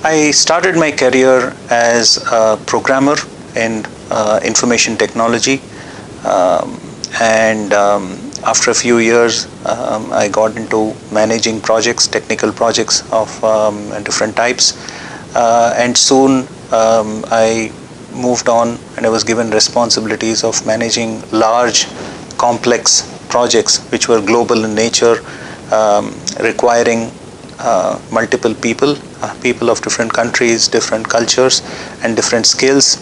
I started my career as a programmer in information technology, and after a few years, I got into managing projects, technical projects of different types, and soon I moved on and I was given responsibilities of managing large, complex projects which were global in nature, requiring multiple people of different countries, different cultures, and different skills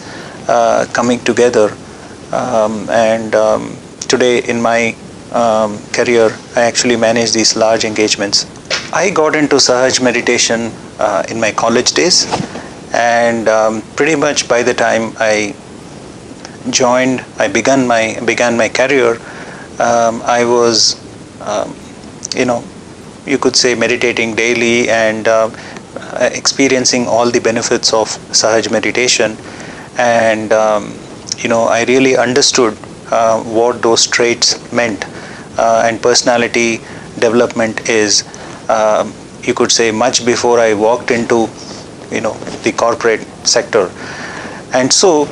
coming together. And today in my career, I actually manage these large engagements. I got into Sahaj meditation in my college days, and pretty much by the time I began my career, I was, you could say, meditating daily and experiencing all the benefits of Sahaj meditation. And I really understood what those traits meant, and personality development is, you could say, much before I walked into the corporate sector. And so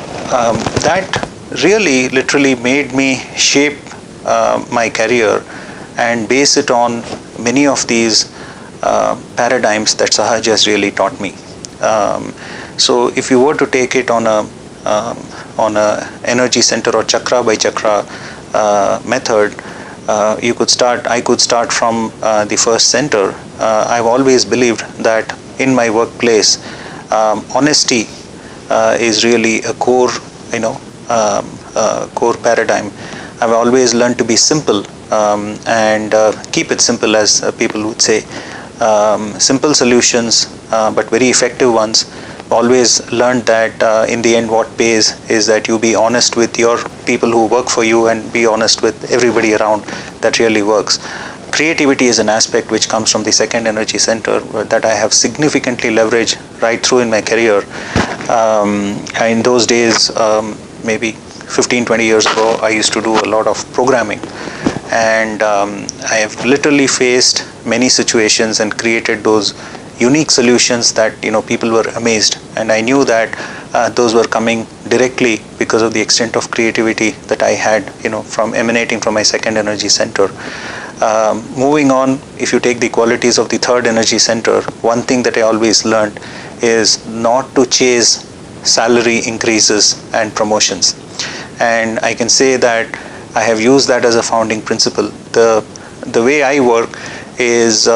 that really literally made me shape my career and base it on many of these paradigms that Sahaj has really taught me. So if you were to take it on a energy center or chakra by chakra method, I could start from the first center. I've always believed that in my workplace, honesty is really a core paradigm. I've always learned to be simple and keep it simple, as people would say. Simple solutions, but very effective ones. Always learned that in the end what pays is that you be honest with your people who work for you and be honest with everybody around. That really works. Creativity is an aspect which comes from the second energy center that I have significantly leveraged right through in my career. In those days, maybe 15-20 years ago, I used to do a lot of programming, and I have literally faced many situations and created those unique solutions that people were amazed, and I knew that those were coming directly because of the extent of creativity that I had from emanating from my second energy center. Moving on, if you take the qualities of the third energy center, one thing that I always learned is not to chase salary increases and promotions, and I can say that I have used that as a founding principle. The way I work is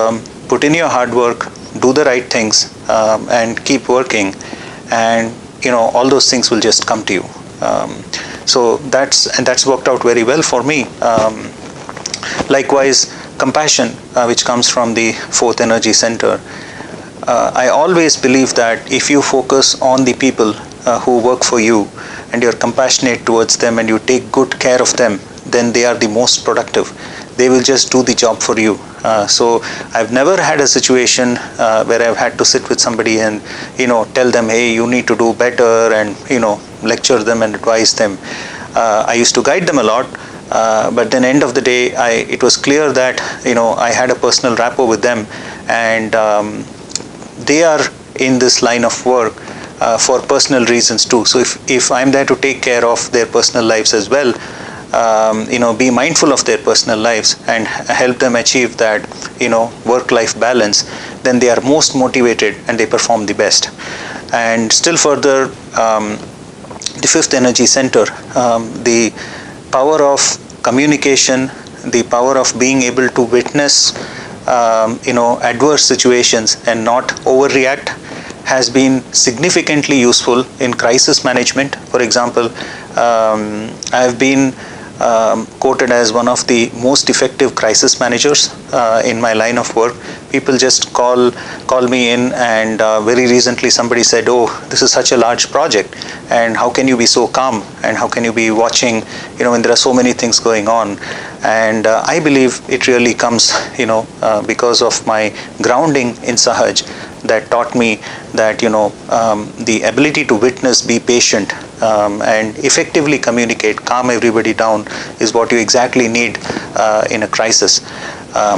put in your hard work, do the right things, and keep working, and all those things will just come to you. So that's worked out very well for me. Likewise, compassion, which comes from the fourth energy center. I always believe that if you focus on the people who work for you and you're compassionate towards them and you take good care of them, then they are the most productive. They will just do the job for you. So I've never had a situation where I've had to sit with somebody and tell them, hey, you need to do better, and lecture them and advise them. I used to guide them a lot, but then end of the day, it was clear that I had a personal rapport with them, and they are in this line of work for personal reasons too. So if I'm there to take care of their personal lives as well, be mindful of their personal lives and help them achieve that work-life balance, then they are most motivated and they perform the best. And still further, the fifth energy center, the power of communication, the power of being able to witness adverse situations and not overreact, has been significantly useful in crisis management. For example, I've been quoted as one of the most effective crisis managers in my line of work. People just call me in, and very recently somebody said, oh, this is such a large project, and how can you be so calm, and how can you be watching when there are so many things going on? And I believe it really comes because of my grounding in Sahaj, that taught me that the ability to witness, be patient, and effectively communicate, calm everybody down, is what you exactly need in a crisis.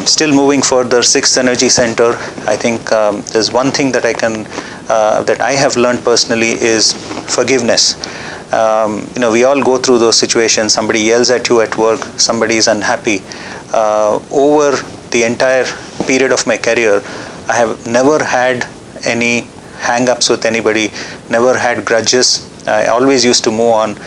Still moving further, sixth energy center, I think there's one thing that I have learned personally is forgiveness. We all go through those situations. Somebody yells at you at work, somebody is unhappy. Over the entire period of my career, I have never had any hang-ups with anybody, never had grudges. I always used to move on,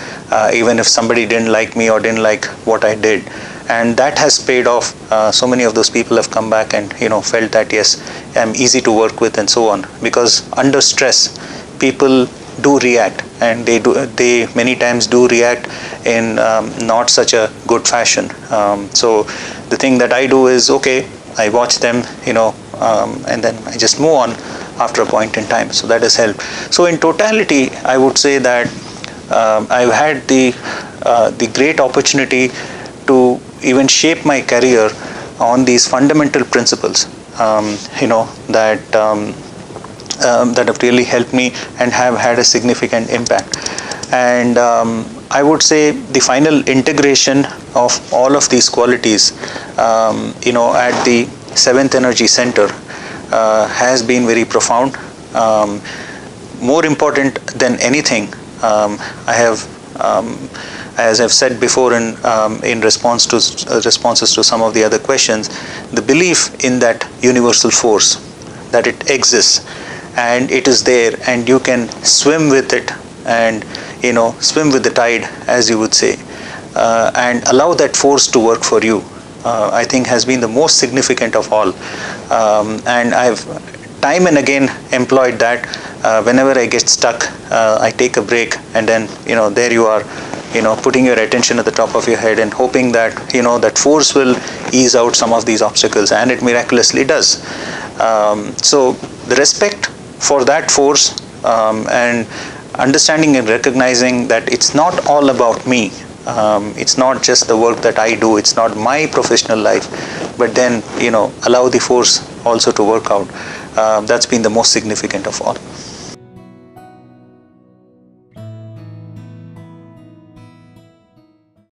even if somebody didn't like me or didn't like what I did. And that has paid off. So many of those people have come back and felt that yes, I'm easy to work with and so on. Because under stress, people do react, and they many times do react in not such a good fashion. So the thing that I do is, okay, I watch them, and then I just move on after a point in time. So that has helped. So in totality, I would say that I've had the great opportunity to even shape my career on these fundamental principles, that have really helped me and have had a significant impact. And I would say the final integration of all of these qualities, at the seventh energy center has been very profound. More important than anything, I have, as I've said before in responses to some of the other questions, the belief in that universal force, that it exists and it is there, and you can swim with it, and swim with the tide, as you would say, and allow that force to work for you, I think has been the most significant of all. And I've time and again employed that. Whenever I get stuck, I take a break, and then there you are, putting your attention at the top of your head and hoping that that force will ease out some of these obstacles, and it miraculously does. So the respect for that force, and understanding and recognizing that it's not all about me. It's not just the work that I do, it's not my professional life, but then allow the force also to work out. That's been the most significant of all.